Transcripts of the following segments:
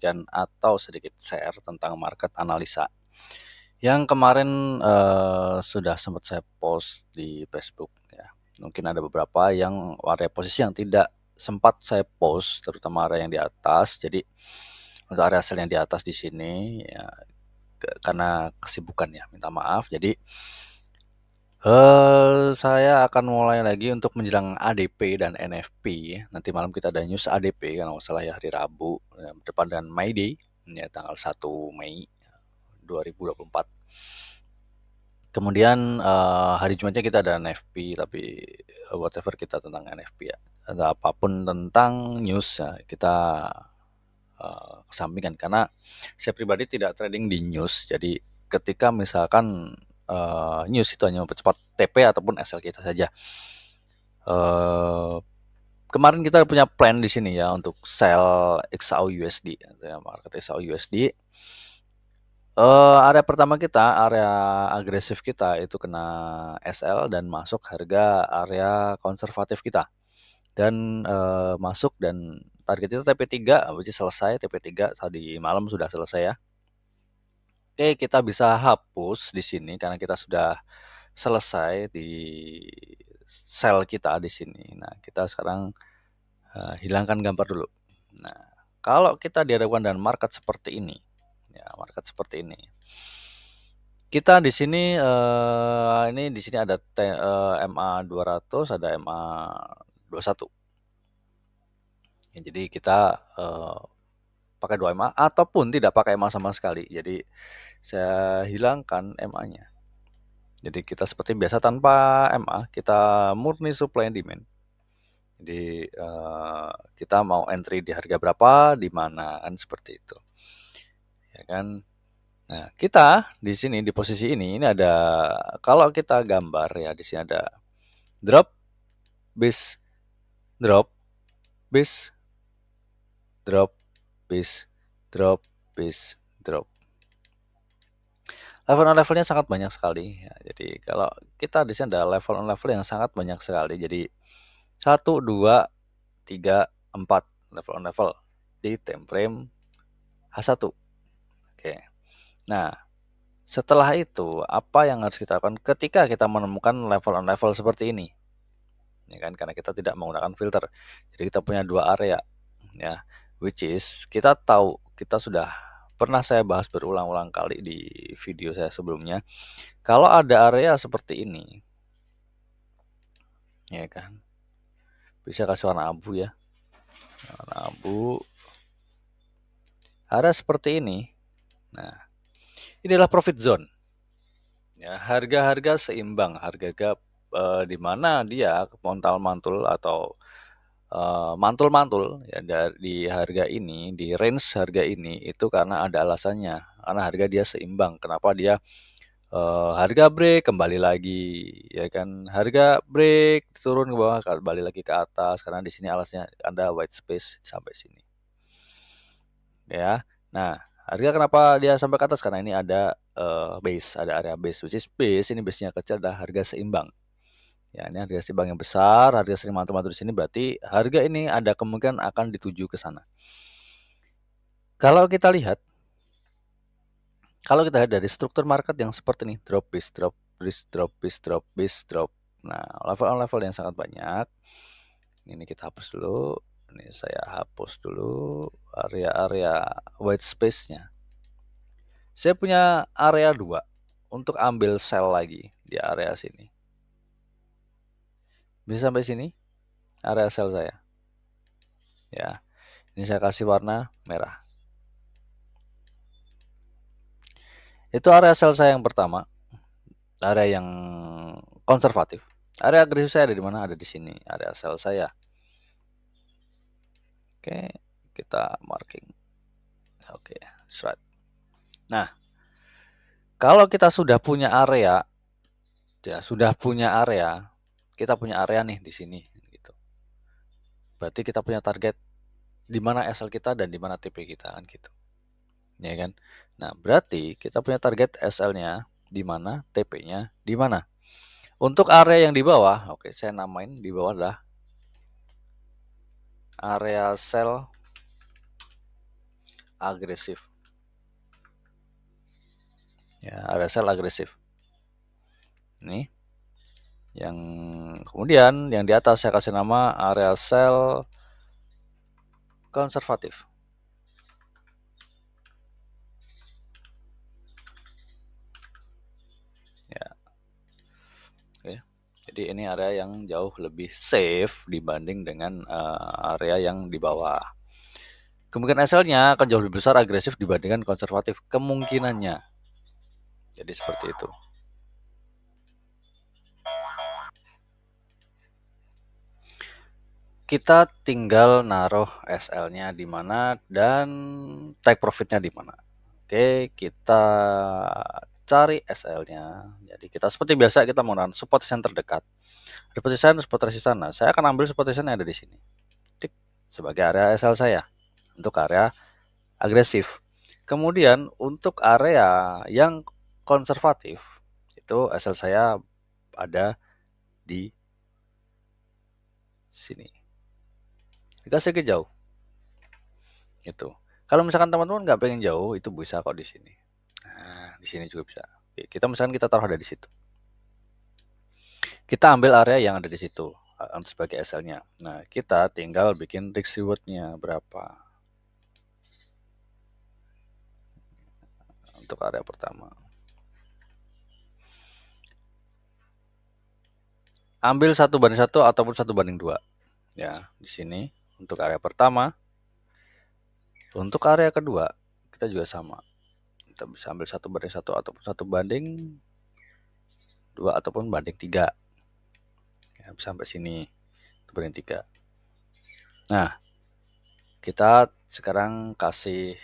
bagikan atau sedikit share tentang market analisa yang kemarin sudah sempat saya post di Facebook ya. Mungkin ada beberapa yang area posisi yang tidak sempat saya post, terutama area yang di atas. Jadi untuk area sell yang di atas di sini ya karena kesibukan ya, minta maaf. Jadi saya akan mulai lagi untuk menjelang ADP dan NFP. Nanti malam kita ada news ADP kalau nggak salah ya, hari Rabu ya, berdepan dengan May Day ya, tanggal 1 Mei 2024. Kemudian hari Jumatnya kita ada NFP, tapi whatever kita tentang NFP ya. Ada apapun tentang news ya, kita kesampingkan karena saya pribadi tidak trading di news. Jadi ketika misalkan news itu hanya mempercepat TP ataupun SL kita saja. Kemarin kita punya plan di sini ya untuk sell XAU USD, ya, market XAU USD. Area pertama kita, area agresif kita itu kena SL dan masuk harga area konservatif kita. Dan masuk dan target itu TP3, which is selesai TP3 tadi malam sudah selesai ya. Oke, kita bisa hapus di sini karena kita sudah selesai di sell kita di sini. Nah, kita sekarang hilangkan gambar dulu. Nah, kalau kita dihadapkan dengan market seperti ini, ya market seperti ini. Kita di sini ini di sini ada MA 200, ada MA 21. Ya, jadi kita pakai 2 MA ataupun tidak pakai MA sama sekali. Jadi saya hilangkan MA-nya. Jadi kita seperti biasa tanpa MA, kita murni supply and demand. Jadi kita mau entry di harga berapa, di mana kan seperti itu. Ya kan? Nah, kita di sini di posisi ini ada, kalau kita gambar ya, di sini ada drop, bis, drop, bis, drop, bis, drop, bis, drop. Level on levelnya sangat banyak sekali ya. Jadi kalau kita di sini ada level on level yang sangat banyak sekali. Jadi 1, 2, 3, 4 level on level di time frame H1. Oke. Nah, setelah itu apa yang harus kita lakukan ketika kita menemukan level on level seperti ini? Ya kan, karena kita tidak menggunakan filter. Jadi kita punya dua area ya, which is kita tahu, kita sudah pernah saya bahas berulang-ulang kali di video saya sebelumnya. Kalau ada area seperti ini, ya kan, bisa kasih warna abu ya, warna abu, area seperti ini. Nah, inilah profit zone. Ya, harga-harga seimbang, harga-harga di mana dia montal-mantul atau mantul-mantul ya di harga ini, di range harga ini itu karena ada alasannya. Karena harga dia seimbang. Kenapa dia harga break kembali lagi ya kan, harga break turun ke bawah kembali lagi ke atas karena di sini alasnya ada white space sampai sini. Ya. Nah, harga kenapa dia sampai ke atas? Karena ini ada base, ada area base, which is base, ini base-nya kecil, ada harga seimbang. Ya, ini harga seimbang yang besar, harga sering mantul-mantul di sini berarti harga ini ada kemungkinan akan dituju ke sana. Kalau kita lihat dari struktur market yang seperti ini, drop base, drop base, drop base, drop base, drop. Nah, level on level yang sangat banyak. Ini kita hapus dulu. Ini saya hapus dulu area-area white space-nya. Saya punya area 2 untuk ambil sell lagi di area sini. Bisa sampai sini area sell saya. Ya. Ini saya kasih warna merah. Itu area sell saya yang pertama. Area yang konservatif. Area agresif saya ada di mana? Ada di sini, area sell saya. Oke, kita marking. Oke, right. Nah, kalau kita sudah punya area, ya sudah punya area, kita punya area nih di sini, gitu. Berarti kita punya target di mana SL kita dan di mana TP kita kan gitu, ya kan? Nah, berarti kita punya target SL-nya di mana, TP-nya di mana. Untuk area yang di bawah, oke, saya namain di bawah adalah area sell agresif. Ya, area sell agresif. Ini yang kemudian yang di atas saya kasih nama area sell konservatif. Ya, oke. Jadi ini area yang jauh lebih safe dibanding dengan area yang di bawah. Kemungkinan SL-nya akan jauh lebih besar agresif dibandingkan konservatif, kemungkinannya. Jadi seperti itu. Kita tinggal naruh SL-nya di mana dan take profit-nya di mana. Oke, kita cari SL-nya. Jadi kita seperti biasa kita menggunakan support resistance terdekat. Support resistance. Nah, saya akan ambil support resistance yang ada di sini. Tik, sebagai area SL saya untuk area agresif. Kemudian untuk area yang konservatif itu SL saya ada di sini. Dikasih ke jauh. Itu. Kalau misalkan teman-teman nggak pengen jauh, itu bisa kok di sini. Nah, di sini juga bisa. Oke, kita misalkan kita taruh ada di situ. Kita ambil area yang ada di situ sebagai SL-nya. Nah, kita tinggal bikin risk reward-nya berapa untuk area pertama. Ambil 1:1 ataupun 1:2. Ya, di sini untuk area pertama. Untuk area kedua, kita juga sama. Kita bisa ambil 1:1 ataupun 1:2 ataupun banding 3. Ya, sampai sini 1:3. Nah, kita sekarang kasih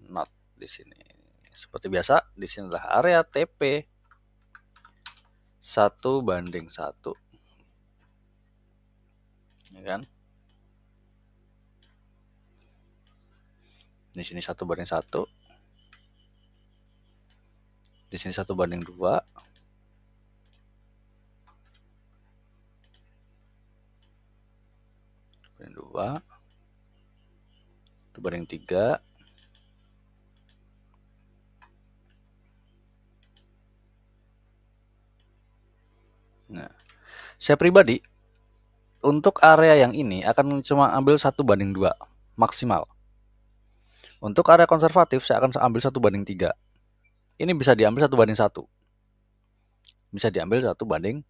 not di sini. Seperti biasa, di sini adalah area TP 1:1. Ya kan? Di sini 1:1. Di sini 1:2. 2, 1:3. Nah, saya pribadi untuk area yang ini akan cuma ambil 1:2 maksimal. Untuk area konservatif saya akan ambil 1:3. Ini bisa diambil 1:1. Bisa diambil 1:1.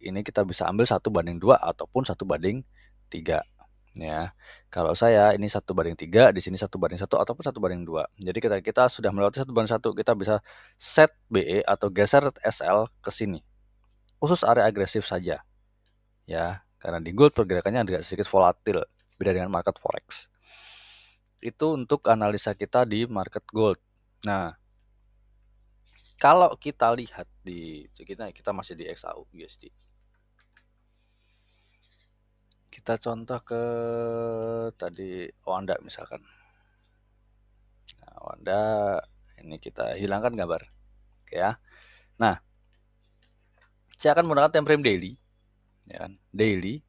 Ini kita bisa ambil 1:2 ataupun 1:3. Ya, kalau saya ini 1:3, di sini 1:1 ataupun 1:2. Jadi kita sudah melewati 1:1, kita bisa set BE atau geser SL ke sini. Khusus area agresif saja. Ya, karena di gold pergerakannya agak sedikit volatil, beda dengan market forex. Itu untuk analisa kita di market gold. Nah, kalau kita lihat di kita masih di XAU USD. Kita contoh ke tadi Wanda misalkan. Nah, Wanda ini kita hilangkan gambar. Oke ya. Nah, saya akan menggunakan time frame daily. Ya kan? Daily.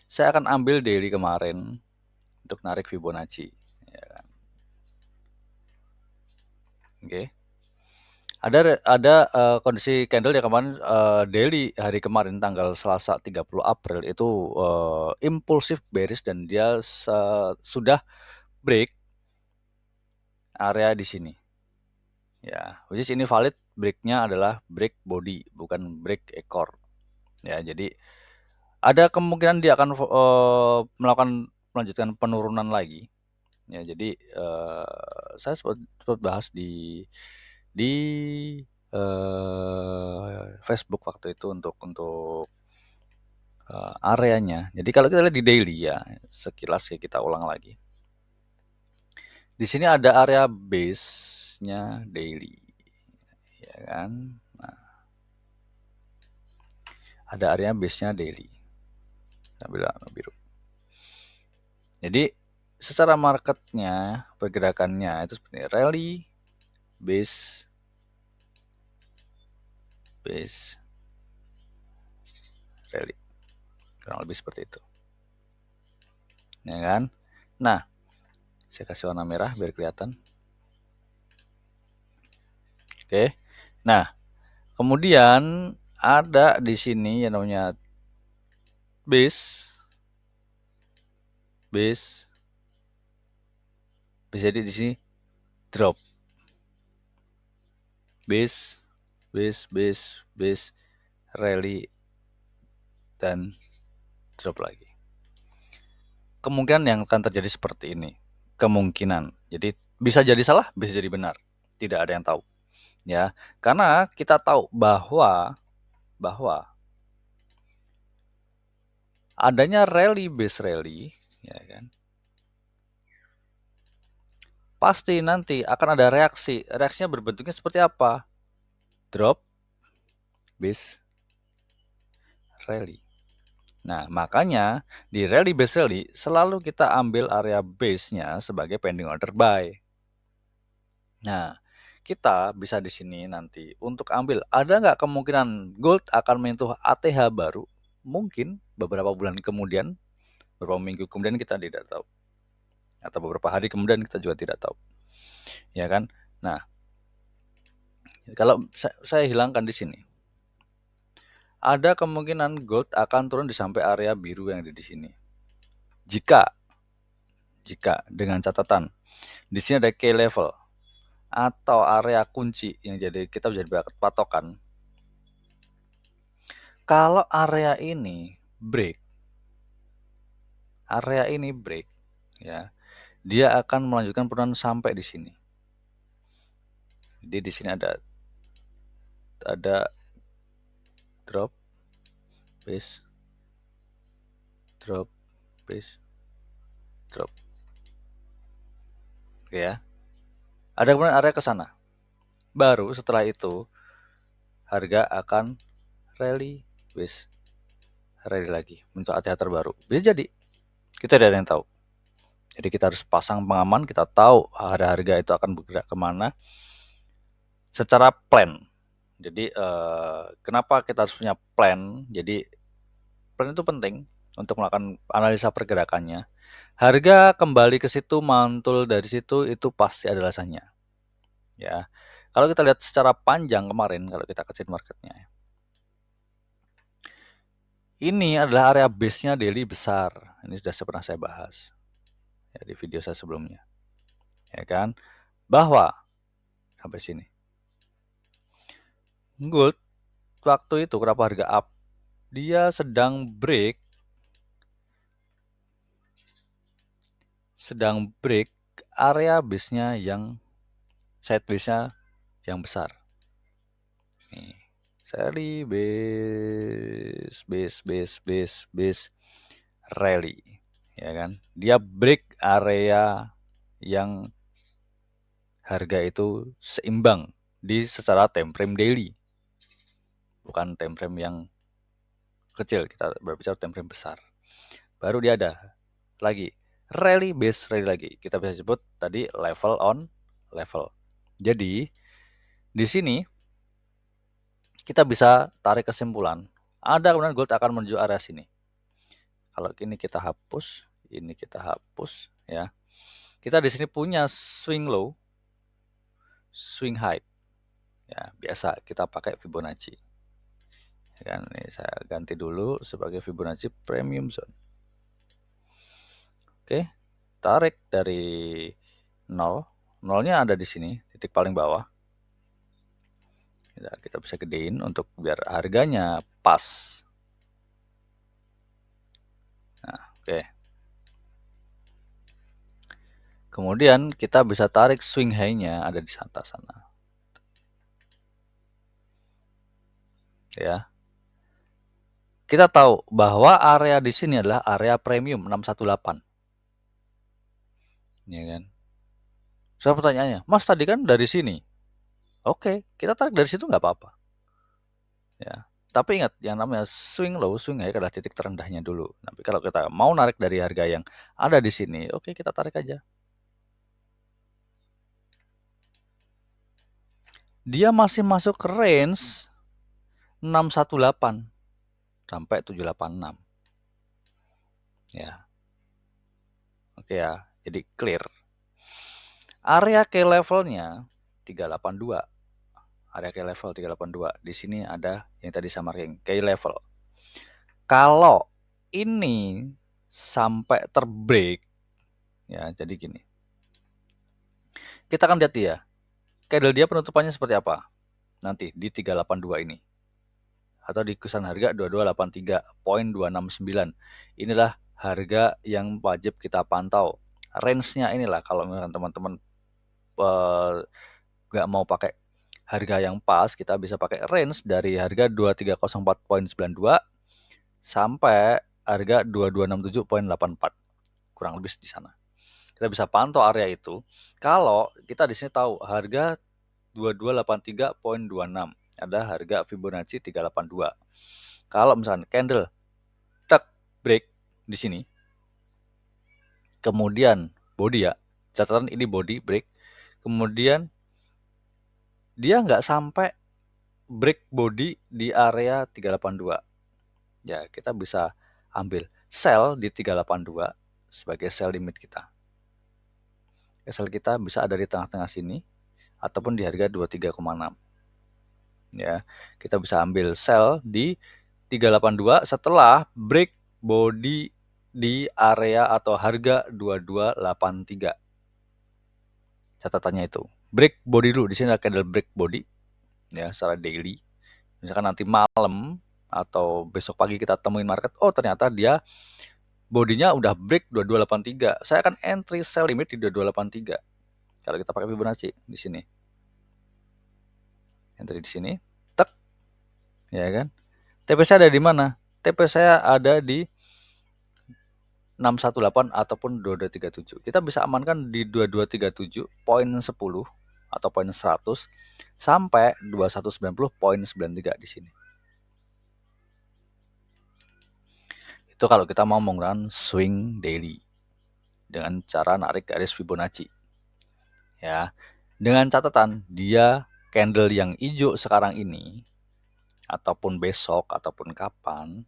Saya akan ambil daily kemarin untuk narik Fibonacci. Ya kan? Oke. Ada kondisi candle yang kemarin daily hari kemarin tanggal Selasa 30 April itu impulsif bearish dan dia sudah break area di sini. Ya, which is ini valid breaknya adalah break body bukan break ekor. Ya, jadi ada kemungkinan dia akan melanjutkan penurunan lagi. Ya, jadi saya sempat bahas di Facebook waktu itu untuk areanya. Jadi kalau kita lihat di daily ya, sekilas ya kita ulang lagi. Di sini ada area base-nya daily. Ya kan? Nah, ada area base-nya daily. Sambil biru. Jadi secara marketnya, pergerakannya itu seperti rally, base, rally. Kurang lebih seperti itu. Ya kan? Nah, Saya kasih warna merah biar kelihatan. Oke. Nah, kemudian ada di sini yang namanya base. Bisa jadi di sini drop. Base, rally, dan drop lagi. Kemungkinan yang akan terjadi seperti ini. Kemungkinan. Jadi bisa jadi salah, bisa jadi benar. Tidak ada yang tahu. Ya, karena kita tahu bahwa adanya rally base rally, ya kan? Pasti nanti akan ada reaksi. Reaksinya berbentuknya seperti apa? Drop, base, rally. Nah, makanya di rally base rally selalu kita ambil area base-nya sebagai pending order buy. Nah, kita bisa di sini nanti untuk ambil, ada nggak kemungkinan gold akan menyentuh ATH baru? Mungkin beberapa bulan kemudian, beberapa minggu kemudian kita tidak tahu. Atau beberapa hari kemudian kita juga tidak tahu. Ya kan? Nah, kalau saya hilangkan di sini, ada kemungkinan gold akan turun di sampai area biru yang ada di sini. Jika dengan catatan di sini ada key level atau area kunci yang jadi kita bisa patokan. Kalau area ini break, ya, dia akan melanjutkan penurunan sampai di sini. Jadi di sini ada drop, base, drop, base, drop. Oke ya. Ada kemudian area ke sana. Baru setelah itu harga akan rally, base, rally lagi untuk ATH terbaru. Bisa jadi. Kita tidak ada yang tahu. Jadi kita harus pasang pengaman, kita tahu harga itu akan bergerak kemana secara plan. Jadi kenapa kita harus punya plan? Jadi plan itu penting untuk melakukan analisa pergerakannya. Harga kembali ke situ, mantul dari situ, itu pasti ada alasannya. Ya, kalau kita lihat secara panjang kemarin, kalau kita ke marketnya, ini adalah area base-nya daily besar. Ini sudah pernah saya bahas ya, di video saya sebelumnya, ya kan? Bahwa sampai sini, gold waktu itu kenapa harga up? Dia sedang break area base-nya yang side base-nya yang besar. Nih, rally base rally, ya kan? Dia break area yang harga itu seimbang di secara time frame daily, bukan time frame yang kecil. Kita berbicara time frame besar. Baru dia ada lagi rally base rally lagi. Kita bisa sebut tadi level on level. Jadi di sini kita bisa tarik kesimpulan, ada kemudian gold akan menuju area sini. Kalau ini kita hapus, ya. Kita di sini punya swing low, swing high. Ya, biasa kita pakai Fibonacci. Ya kan, ini saya ganti dulu sebagai Fibonacci premium zone. Oke, tarik dari 0. Nolnya ada di sini, titik paling bawah. Kita bisa gedein untuk biar harganya pas. Nah, oke. Kemudian kita bisa tarik swing high-nya ada di atas sana. Ya. Kita tahu bahwa area di sini adalah area premium 618. Ya kan? Saya pertanyaannya, Mas tadi kan dari sini. Oke, kita tarik dari situ nggak apa-apa. Ya. Tapi ingat, yang namanya swing low, swing high adalah titik terendahnya dulu. Tapi kalau kita mau narik dari harga yang ada di sini, oke kita tarik aja. Dia masih masuk ke range 618 sampai 786. Ya. Oke ya, jadi clear. Area key levelnya 382. Area key level 382. Di sini ada yang tadi saya marking, key level. Kalau ini sampai terbreak, ya jadi gini. Kita akan lihat dia. Candle dia penutupannya seperti apa? Nanti di 382 ini. Atau di kisaran harga 2283.269. Inilah harga yang wajib kita pantau. Range-nya inilah kalau misalkan teman-teman nggak mau pakai harga yang pas, kita bisa pakai range dari harga 2304.92 sampai harga 2267.84. Kurang lebih di sana. Kita bisa pantau area itu. Kalau kita di sini tahu harga 2283.26 ada harga Fibonacci 382. Kalau misalnya candle tak break di sini, kemudian body ya, catatan ini body break, kemudian dia nggak sampai break body di area 382. Ya, kita bisa ambil sell di 382 sebagai sell limit kita. Sell kita bisa ada di tengah-tengah sini ataupun di harga 23,6. Ya, kita bisa ambil sell di 382 setelah break body di area atau harga 2283. Catatannya itu. Break body dulu, di sini ada candle break body ya secara daily. Misalkan nanti malam atau besok pagi kita temuin market, oh ternyata dia bodinya udah break 2283. Saya akan entry sell limit di 2283. Kalau kita pakai Fibonacci di sini. Entry di sini, tek. Ya kan? TP saya ada di mana? TP saya ada di 618 ataupun 2237. Kita bisa amankan di 2237.10 atau poin 100 sampai 2190.93 di sini. Itu kalau kita mau menggunakan swing daily dengan cara narik garis Fibonacci. Ya. Dengan catatan dia candle yang hijau sekarang ini ataupun besok ataupun kapan,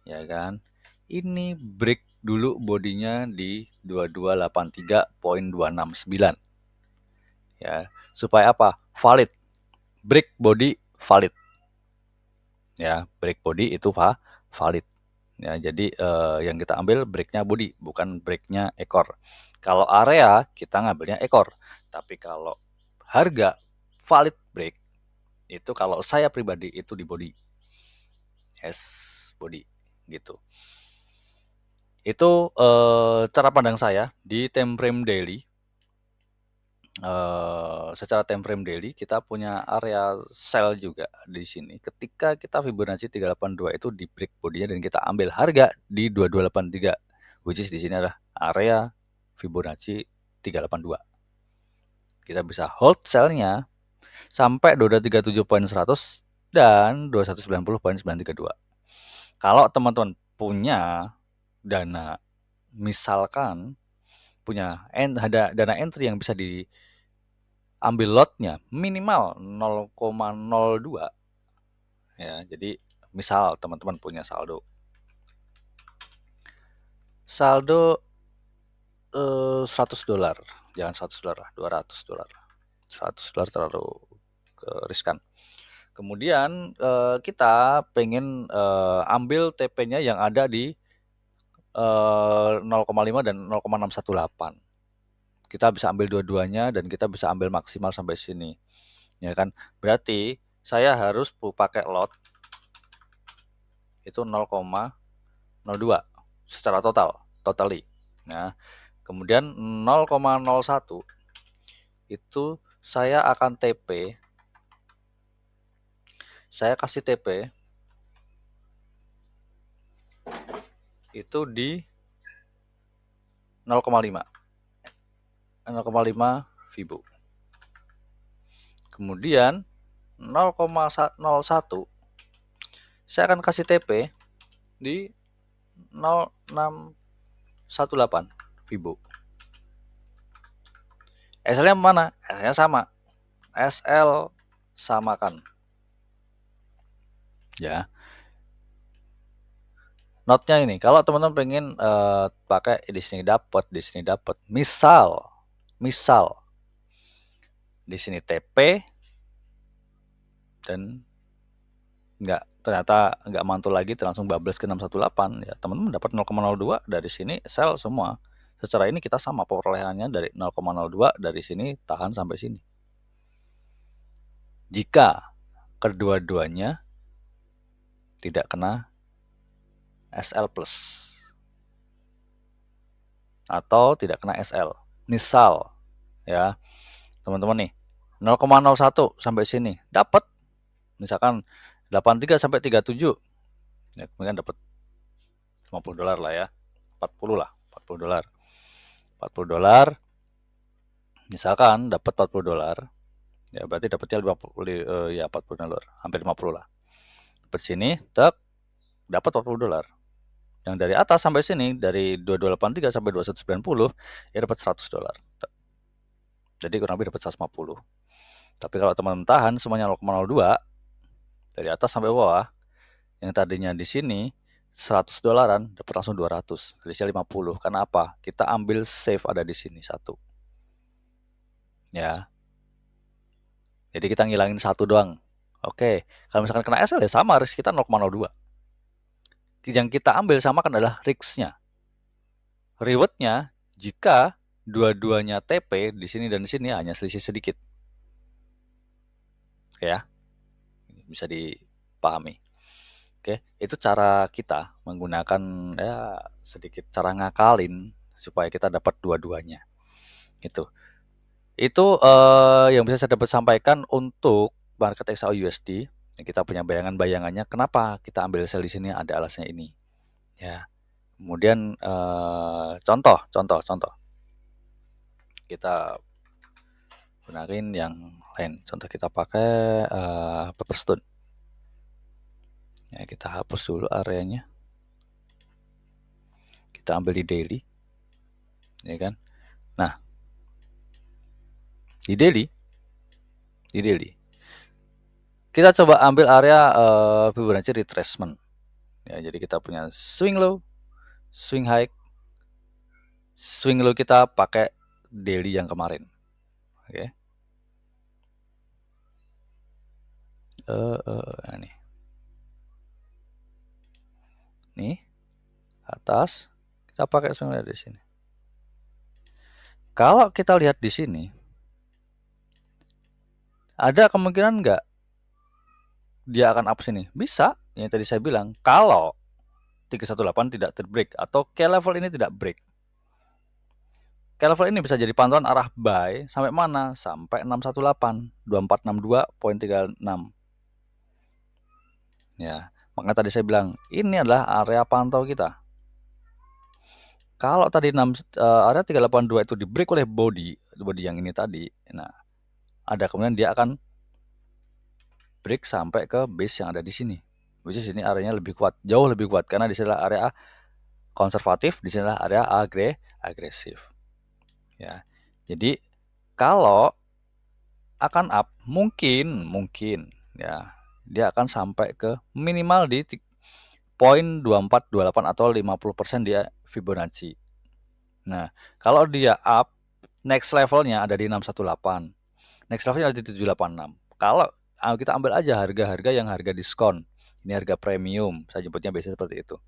ya kan? Ini break dulu bodinya di 2283.269. Ya, supaya apa? Valid. Break body valid. Ya, break body itu valid. Ya, jadi yang kita ambil breaknya body, bukan breaknya ekor. Kalau area kita ngambilnya ekor, tapi kalau harga valid break itu kalau saya pribadi itu di body, body gitu. Itu cara pandang saya di time frame daily. Secara time frame daily kita punya area sell juga di sini. Ketika kita Fibonacci 382 itu di break bodinya dan kita ambil harga di 2283, which is di sini adalah area Fibonacci 382. Kita bisa hold sell-nya sampai 2237.100 dan 2190.932. Kalau teman-teman punya dana, misalkan punya ada dana entry yang bisa diambil lotnya minimal 0,02 ya. Jadi misal teman-teman punya saldo 100 dolar, jangan 100 dolar, 200 dolar. 100 dolar terlalu riskan. Kemudian kita pengen ambil TP-nya yang ada di 0,5 dan 0,618. Kita bisa ambil dua-duanya dan kita bisa ambil maksimal sampai sini. Ya kan? Berarti saya harus pakai lot itu 0,02 secara totally. Nah, kemudian 0,01 itu saya akan TP. Saya kasih TP itu di 0,5 Fibo. Kemudian 0,01 saya akan kasih TP di 0618 Fibo. SL-nya mana? SL-nya sama. SL samakan. Ya. Note-nya ini, kalau teman-teman pengen pakai di sini dapat, di sini dapat. Misal di sini TP, dan ternyata nggak mantul lagi, langsung bablas ke 618, ya teman-teman dapat 0,02 dari sini sell semua. Secara ini kita sama perolehannya dari 0,02 dari sini tahan sampai sini. Jika kedua-duanya tidak kena SL plus atau tidak kena SL. Misal ya, teman-teman nih 0,01 sampai sini dapat misalkan 83 sampai 37. Ya, kemudian dapat $50 lah ya. 40 lah, 40 dolar. 40 dolar. Misalkan dapat 40 dolar. Ya berarti dapatnya 50, ya 40 dolar, hampir 50 lah. Dapat sini, dapat 40 dolar. Yang dari atas sampai sini, dari 2283 sampai 2190, ya dapat 100 dolar. Jadi kurang lebih dapat 150. Tapi kalau teman-teman tahan semuanya 0,02 dari atas sampai bawah, yang tadinya di sini 100 dolaran dapat langsung 200, selisih 50. Karena apa? Kita ambil save ada di sini satu. Ya. Jadi kita ngilangin satu doang. Oke, kalau misalkan kena SL ya sama, risk kita 0,02. Yang kita ambil sama kan adalah risk-nya. Reward-nya jika dua-duanya TP di sini dan di sini hanya selisih sedikit. Ya. Bisa dipahami. Oke, itu cara kita menggunakan ya sedikit cara ngakalin supaya kita dapat dua-duanya. Itu yang bisa saya dapat sampaikan untuk market XAUUSD. Kita punya bayangan-bayangannya kenapa kita ambil sell di sini, ada alasnya ini. Ya. Kemudian contoh. Kita gunain yang lain. Contoh kita pakai Pepperstone. Ya, kita hapus dulu areanya. Kita ambil di daily. Ya kan? Nah, di daily kita coba ambil area Fibonacci retracement. Ya, jadi kita punya swing low, swing high. Swing low kita pakai daily yang kemarin. Oke. Nih. Nih. Atas kita pakai swing low di sini. Kalau kita lihat di sini, ada kemungkinan nggak dia akan up sini? Bisa, yang tadi saya bilang, kalau 318 tidak terbreak atau key level ini tidak break. Key level ini bisa jadi pantauan arah buy sampai mana? Sampai 618, 2462.36. Ya, makanya tadi saya bilang ini adalah area pantau kita. Kalau tadi area 382 itu di break oleh body yang ini tadi, nah ada kemungkinan dia akan break sampai ke base yang ada di sini. Which is ini areanya lebih kuat, jauh lebih kuat karena di sini area konservatif, di sini area agresif. Ya. Jadi kalau akan up mungkin ya dia akan sampai ke minimal di poin 2428 atau 50% dia Fibonacci. Nah, kalau dia up, next levelnya ada di 618. Next levelnya ada di 786. Kalau kita ambil aja harga-harga yang harga diskon. Ini harga premium, saya sebutnya biasanya seperti itu.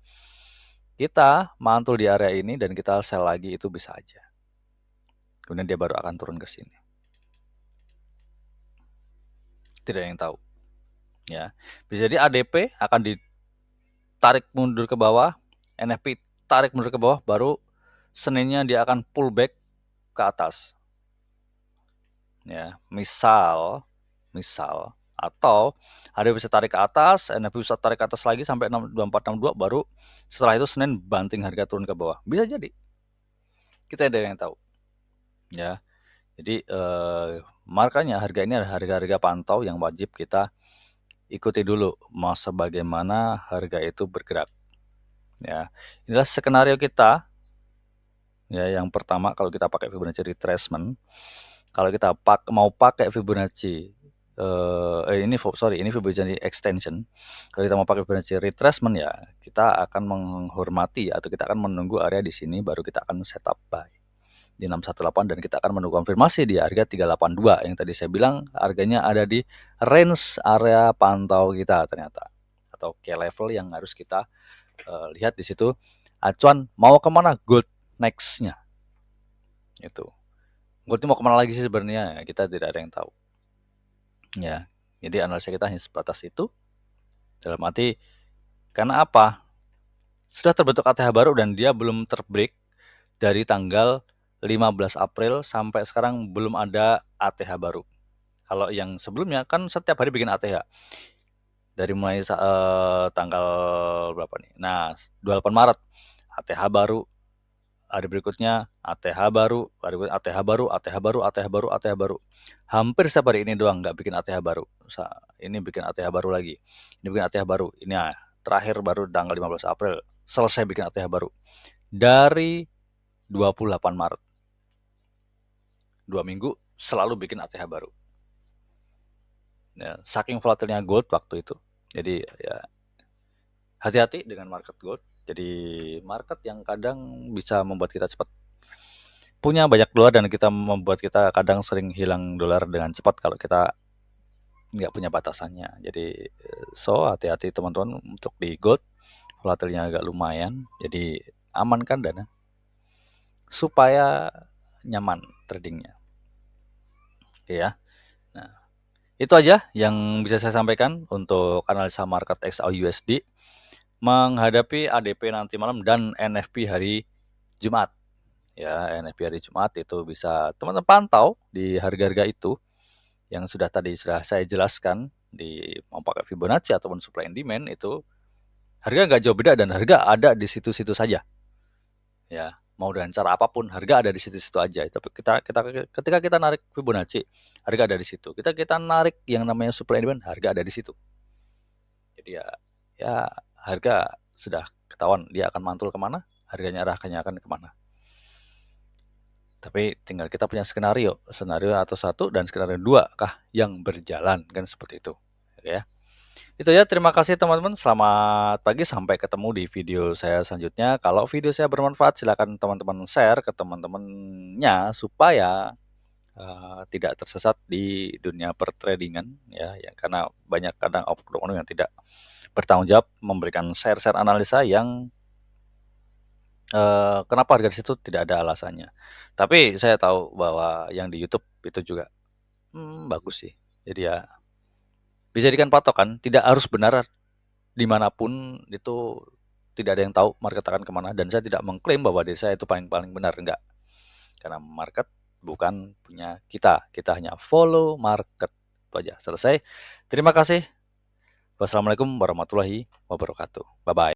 Kita mantul di area ini dan kita sell lagi itu bisa aja. Kemudian dia baru akan turun ke sini. Tidak ada yang tahu. Ya, bisa jadi ADP akan ditarik mundur ke bawah, NFP tarik mundur ke bawah, baru Seninnya dia akan pullback ke atas. Ya, misal atau ada bisa tarik ke atas, NFP bisa tarik ke atas lagi sampai 2462, baru setelah itu Senin banting harga turun ke bawah. Bisa jadi. Kita ada yang tahu. Ya. Jadi makanya harga ini adalah harga-harga pantau yang wajib kita ikuti dulu masa bagaimana harga itu bergerak. Ya. Inilah skenario kita. Ya, yang pertama kalau kita pakai Fibonacci retracement, kalau kita mau pakai Fibonacci ini Fibonacci extension. Kalau kita mau pakai Fibonacci retracement ya kita akan menghormati atau kita akan menunggu area di sini baru kita akan setup buy. di 618 dan kita akan menunggu konfirmasi di harga 382 yang tadi saya bilang harganya ada di range area pantau kita ternyata, atau key level yang harus kita lihat di situ acuan mau kemana gold next-nya itu. Gold ini mau kemana lagi sih sebenarnya, kita tidak ada yang tahu. Ya, jadi analisa kita hanya sebatas itu. Dalam arti, karena apa? Sudah terbentuk ATH baru dan dia belum terbreak dari tanggal 15 April sampai sekarang belum ada ATH baru. Kalau yang sebelumnya kan setiap hari bikin ATH. Dari mulai tanggal berapa nih? Nah, 28 Maret ATH baru, hari berikutnya ATH baru, hari berikutnya ATH baru, ATH baru, ATH baru, ATH baru. Hampir setiap hari ini doang nggak bikin ATH baru. Ini bikin ATH baru lagi. Ini bikin ATH baru. Ini terakhir baru tanggal 15 April selesai bikin ATH baru. Dari 28 Maret. 2 minggu selalu bikin ATH baru. Ya, saking volatilnya gold waktu itu. Jadi ya hati-hati dengan market gold. Jadi market yang kadang bisa membuat kita cepat punya banyak dolar dan kita membuat kita kadang sering hilang dolar dengan cepat kalau kita nggak punya batasannya. Jadi so hati-hati teman-teman untuk di gold, volatilnya agak lumayan. Jadi amankan dana supaya nyaman tradingnya. Oke ya. Nah, itu aja yang bisa saya sampaikan untuk analisa market XAUUSD menghadapi ADP nanti malam dan NFP hari Jumat. Ya, NFP hari Jumat itu bisa teman-teman pantau di harga-harga itu yang sudah saya jelaskan di mau pakai Fibonacci ataupun supply and demand itu harga nggak jauh beda dan harga ada di situ-situ saja. Ya, mau dengan cara apapun harga ada di situ-situ aja. Tapi ketika kita narik Fibonacci, harga ada di situ. Kita narik yang namanya supply and demand, harga ada di situ. Jadi ya harga sudah ketahuan dia akan mantul kemana, harganya arahnya akan kemana. Tapi tinggal kita punya skenario atau 1 dan skenario 2 kah yang berjalan, kan seperti itu. Ya. Itu ya, terima kasih teman-teman. Selamat pagi, sampai ketemu di video saya selanjutnya. Kalau video saya bermanfaat, silakan teman-teman share ke teman-temannya supaya tidak tersesat di dunia pertradingan ya, karena banyak kadang oknum yang tidak bertanggung jawab memberikan share-share analisa yang kenapa harga di situ tidak ada alasannya. Tapi saya tahu bahwa yang di YouTube itu juga bagus sih. Jadi ya bisa dijadikan patokan, tidak harus benar dimanapun itu, tidak ada yang tahu market akan kemana dan saya tidak mengklaim bahwa diri saya itu paling benar, enggak. Karena market bukan punya kita hanya follow market. Itu aja, selesai. Terima kasih. Wassalamualaikum warahmatullahi wabarakatuh. Bye-bye.